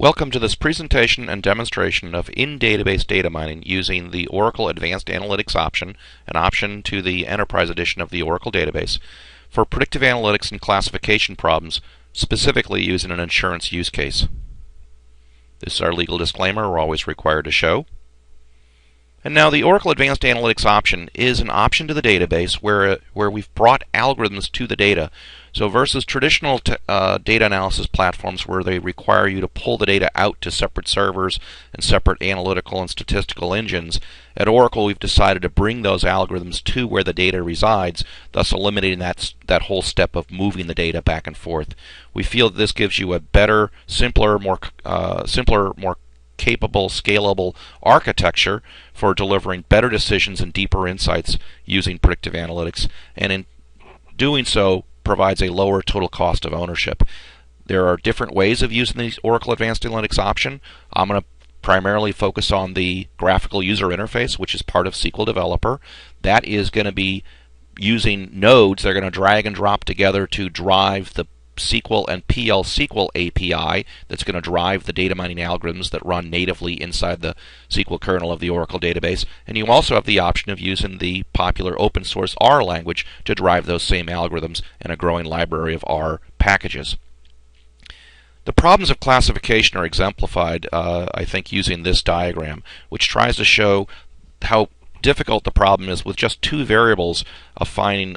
Welcome to this presentation and demonstration of in-database data mining using the Oracle Advanced Analytics option, an option to the Enterprise Edition of the Oracle database, for predictive analytics and classification problems, specifically using an insurance use case. This is our legal disclaimer we're always required to show. And now the Oracle Advanced Analytics option is an option to the database where we've brought algorithms to the data. So versus traditional data analysis platforms where they require you to pull the data out to separate servers and separate analytical and statistical engines, at Oracle we've decided to bring those algorithms to where the data resides, thus eliminating that whole step of moving the data back and forth. We feel that this gives you a better, simpler, more capable, scalable architecture for delivering better decisions and deeper insights using predictive analytics, and in doing so provides a lower total cost of ownership. There are different ways of using the Oracle Advanced Analytics option. I'm going to primarily focus on the graphical user interface, which is part of SQL Developer. That is going to be using nodes that are going to drag and drop together to drive the SQL and PL SQL API that's going to drive the data mining algorithms that run natively inside the SQL kernel of the Oracle database. And you also have the option of using the popular open source R language to drive those same algorithms and a growing library of R packages. The problems of classification are exemplified, I think, using this diagram, which tries to show how difficult the problem is with just two variables of finding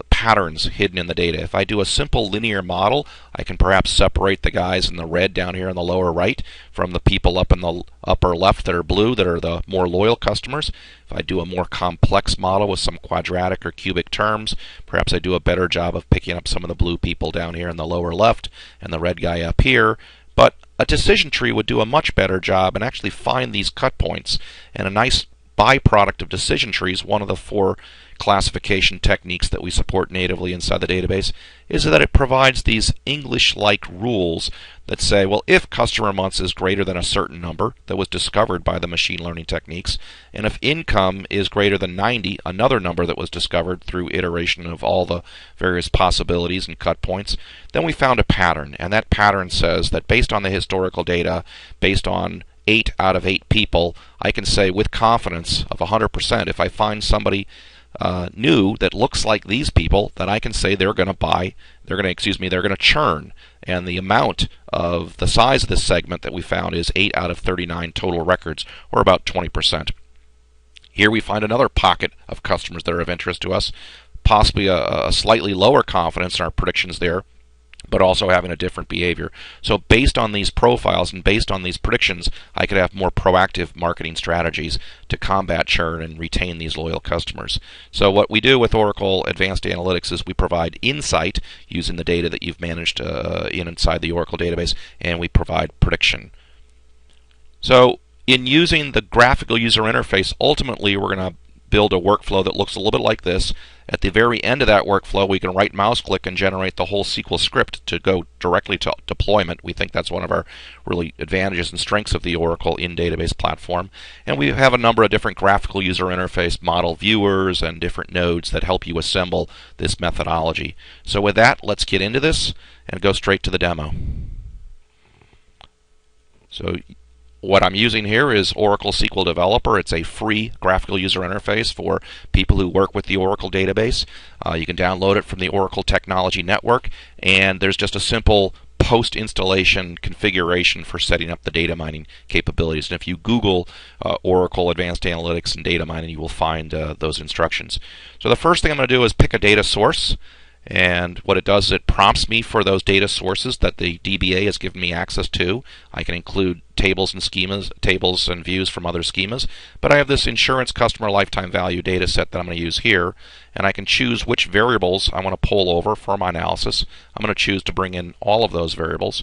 patterns hidden in the data. If I do a simple linear model, I can perhaps separate the guys in the red down here in the lower right from the people up in the upper left that are blue, that are the more loyal customers. If I do a more complex model with some quadratic or cubic terms, perhaps I do a better job of picking up some of the blue people down here in the lower left and the red guy up here. But a decision tree would do a much better job and actually find these cut points, and a nice byproduct of decision trees, one of the 4 classification techniques that we support natively inside the database, is that it provides these English-like rules that say, well, if customer months is greater than a certain number that was discovered by the machine learning techniques, and if income is greater than 90, another number that was discovered through iteration of all the various possibilities and cut points, then we found a pattern. And that pattern says that based on the historical data, based on 8 out of 8 people, I can say with confidence of 100%, if I find somebody new that looks like these people, that I can say they're going to churn. And the amount of the size of this segment that we found is 8 out of 39 total records, or about 20%. Here we find another pocket of customers that are of interest to us, possibly a slightly lower confidence in our predictions there, but also having a different behavior. So based on these profiles and based on these predictions, I could have more proactive marketing strategies to combat churn and retain these loyal customers. So what we do with Oracle Advanced Analytics is we provide insight using the data that you've managed inside the Oracle database, and we provide prediction. So in using the graphical user interface, ultimately we're going to build a workflow that looks a little bit like this. At the very end of that workflow, we can right mouse click and generate the whole SQL script to go directly to deployment. We think that's one of our really advantages and strengths of the Oracle in-database platform. And we have a number of different graphical user interface model viewers and different nodes that help you assemble this methodology. So with that, let's get into this and go straight to the demo. So what I'm using here is Oracle SQL Developer. It's a free graphical user interface for people who work with the Oracle database. You can download it from the Oracle Technology Network, and there's just a simple post-installation configuration for setting up the data mining capabilities. And if you Google Oracle Advanced Analytics and Data Mining, you will find those instructions. So the first thing I'm going to do is pick a data source. And what it does is it prompts me for those data sources that the DBA has given me access to. I can include tables and schemas, tables and views from other schemas, but I have this insurance customer lifetime value data set that I'm going to use here, and I can choose which variables I want to pull over for my analysis. I'm going to choose to bring in all of those variables.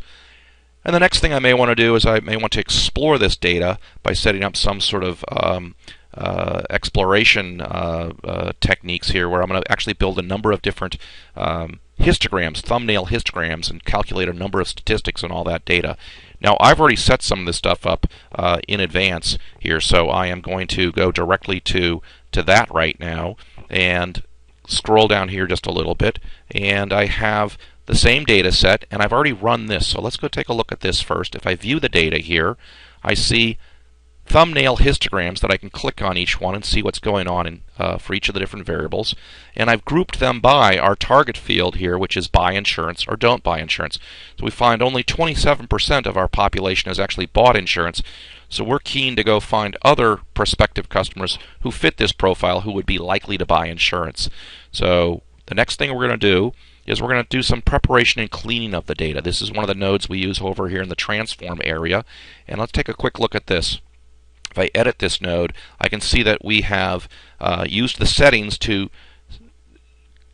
And the next thing I may want to do is I may want to explore this data by setting up some sort of exploration techniques here, where I'm going to actually build a number of different histograms, thumbnail histograms, and calculate a number of statistics on all that data. Now, I've already set some of this stuff up in advance here, so I am going to go directly to that right now and scroll down here just a little bit, and I have the same data set, and I've already run this. So let's go take a look at this first. If I view the data here, I see thumbnail histograms that I can click on each one and see what's going on for each of the different variables. And I've grouped them by our target field here, which is buy insurance or don't buy insurance. So we find only 27% of our population has actually bought insurance. So we're keen to go find other prospective customers who fit this profile who would be likely to buy insurance. So the next thing we're going to do is we're going to do some preparation and cleaning of the data. This is one of the nodes we use over here in the transform area. And let's take a quick look at this. If I edit this node, I can see that we have used the settings to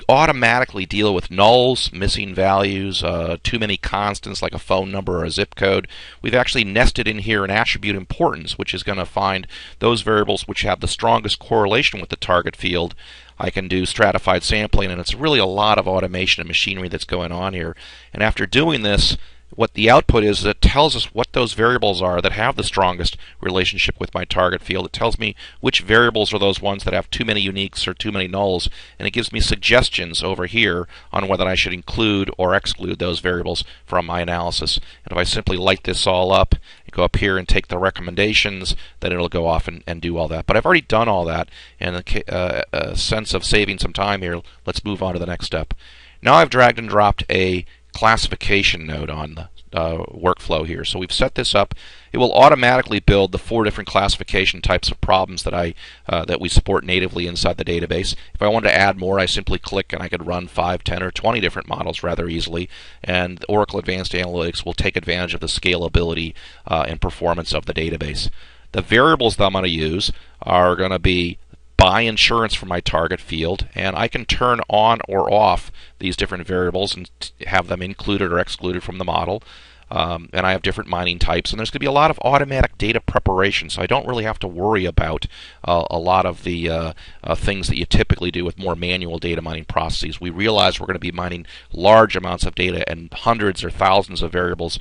automatically deal with nulls, missing values, too many constants like a phone number or a zip code. We've actually nested in here an attribute importance, which is going to find those variables which have the strongest correlation with the target field. I can do stratified sampling, and it's really a lot of automation and machinery that's going on here. And after doing this, what the output is, it tells us what those variables are that have the strongest relationship with my target field. It tells me which variables are those ones that have too many uniques or too many nulls, and it gives me suggestions over here on whether I should include or exclude those variables from my analysis. And if I simply light this all up, and go up here and take the recommendations, then it'll go off and do all that. But I've already done all that, and in the sense of saving some time here, let's move on to the next step. Now I've dragged and dropped a classification node on the workflow here. So we've set this up. It will automatically build the 4 different classification types of problems that that we support natively inside the database. If I wanted to add more, I simply click and I could run 5, 10, or 20 different models rather easily. And Oracle Advanced Analytics will take advantage of the scalability and performance of the database. The variables that I'm going to use are going to be buy insurance for my target field, and I can turn on or off these different variables and have them included or excluded from the model. And I have different mining types, and there's going to be a lot of automatic data preparation, so I don't really have to worry about a lot of the things that you typically do with more manual data mining processes. We realize we're going to be mining large amounts of data and hundreds or thousands of variables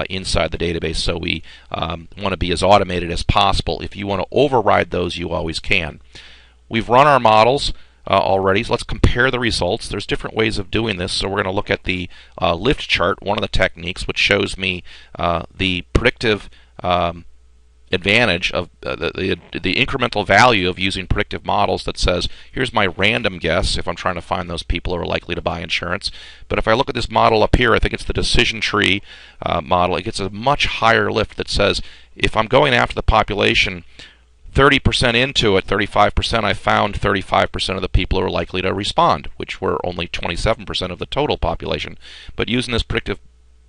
inside the database, so we want to be as automated as possible. If you want to override those, you always can. We've run our models already, so let's compare the results. There's different ways of doing this, so we're going to look at the lift chart, one of the techniques, which shows me the predictive advantage of the incremental value of using predictive models that says, here's my random guess if I'm trying to find those people who are likely to buy insurance. But if I look at this model up here, I think it's the decision tree model, it gets a much higher lift that says, if I'm going after the population 30% into it, 35%, I found 35% of the people who are likely to respond, which were only 27% of the total population. But using this predictive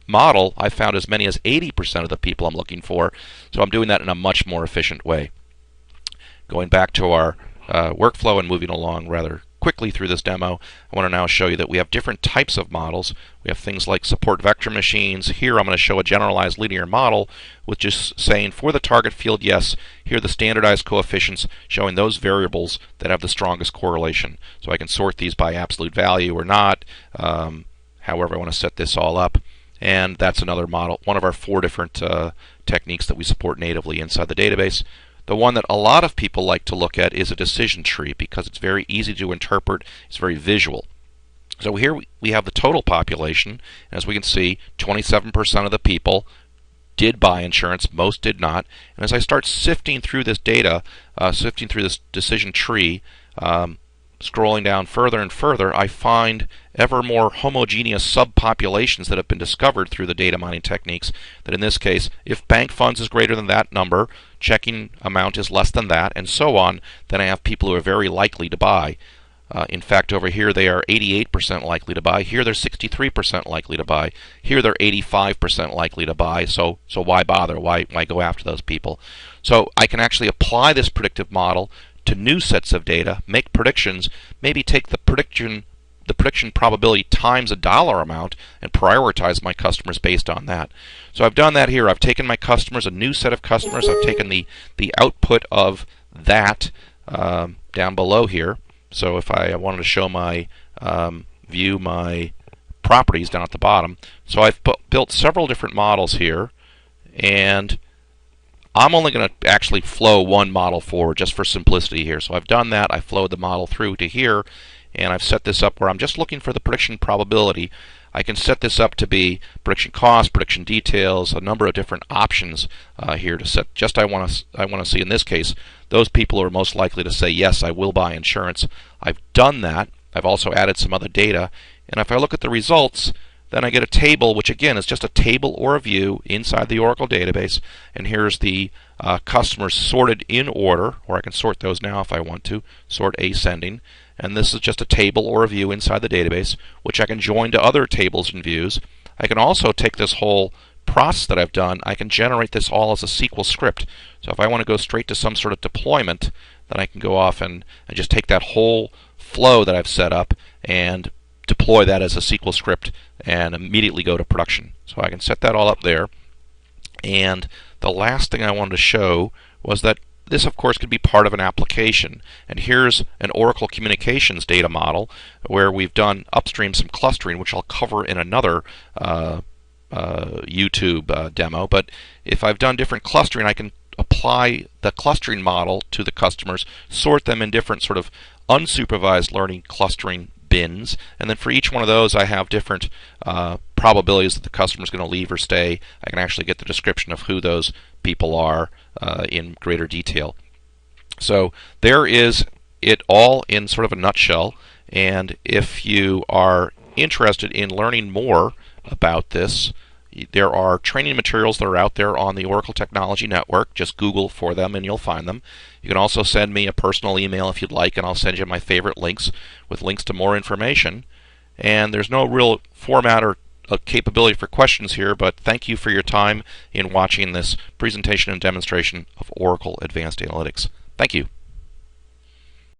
model, I found as many as 80% of the people I'm looking for, so I'm doing that in a much more efficient way. Going back to our workflow and moving along rather quickly through this demo, I want to now show you that we have different types of models. We have things like support vector machines. Here I'm going to show a generalized linear model with just saying for the target field, yes, here are the standardized coefficients showing those variables that have the strongest correlation. So I can sort these by absolute value or not, however I want to set this all up. And that's another model, one of our 4 different techniques that we support natively inside the database. The one that a lot of people like to look at is a decision tree because it's very easy to interpret, it's very visual. So here we have the total population. As we can see, 27% of the people did buy insurance, most did not. And as I start sifting through this data, sifting through this decision tree, scrolling down further and further, I find ever more homogeneous subpopulations that have been discovered through the data mining techniques. That in this case, if bank funds is greater than that number, checking amount is less than that, and so on, then I have people who are very likely to buy. In fact, over here they are 88% likely to buy. Here they're 63% likely to buy. Here they're 85% likely to buy. So why bother? Why go after those people? So I can actually apply this predictive model to new sets of data, make predictions, maybe take the prediction probability times a dollar amount and prioritize my customers based on that. So I've done that here. I've taken my customers, a new set of customers. I've taken the output of that down below here. So if I wanted to show my view my properties down at the bottom, so I've built several different models here, and I'm only going to actually flow one model forward just for simplicity here. So I've done that. I flowed the model through to here, and I've set this up where I'm just looking for the prediction probability. I can set this up to be prediction cost, prediction details, a number of different options here to set. Just I want to see in this case those people who are most likely to say yes, I will buy insurance. I've done that. I've also added some other data, and if I look at the results, then I get a table, which again is just a table or a view inside the Oracle database. And here's the customers sorted in order, or I can sort those now if I want to, sort ascending. And this is just a table or a view inside the database, which I can join to other tables and views. I can also take this whole process that I've done, I can generate this all as a SQL script. So if I want to go straight to some sort of deployment, then I can go off and just take that whole flow that I've set up and deploy that as a SQL script and immediately go to production. So I can set that all up there. And the last thing I wanted to show was that this, of course, could be part of an application. And here's an Oracle Communications data model where we've done upstream some clustering, which I'll cover in another YouTube demo. But if I've done different clustering, I can apply the clustering model to the customers, sort them in different sort of unsupervised learning clustering bins, and then for each one of those I have different probabilities that the customer is going to leave or stay. I can actually get the description of who those people are in greater detail. So there is it all in sort of a nutshell, and if you are interested in learning more about this, there are training materials that are out there on the Oracle Technology Network. Just Google for them and you'll find them. You can also send me a personal email if you'd like, and I'll send you my favorite links with links to more information. And there's no real format or capability for questions here, but thank you for your time in watching this presentation and demonstration of Oracle Advanced Analytics. Thank you.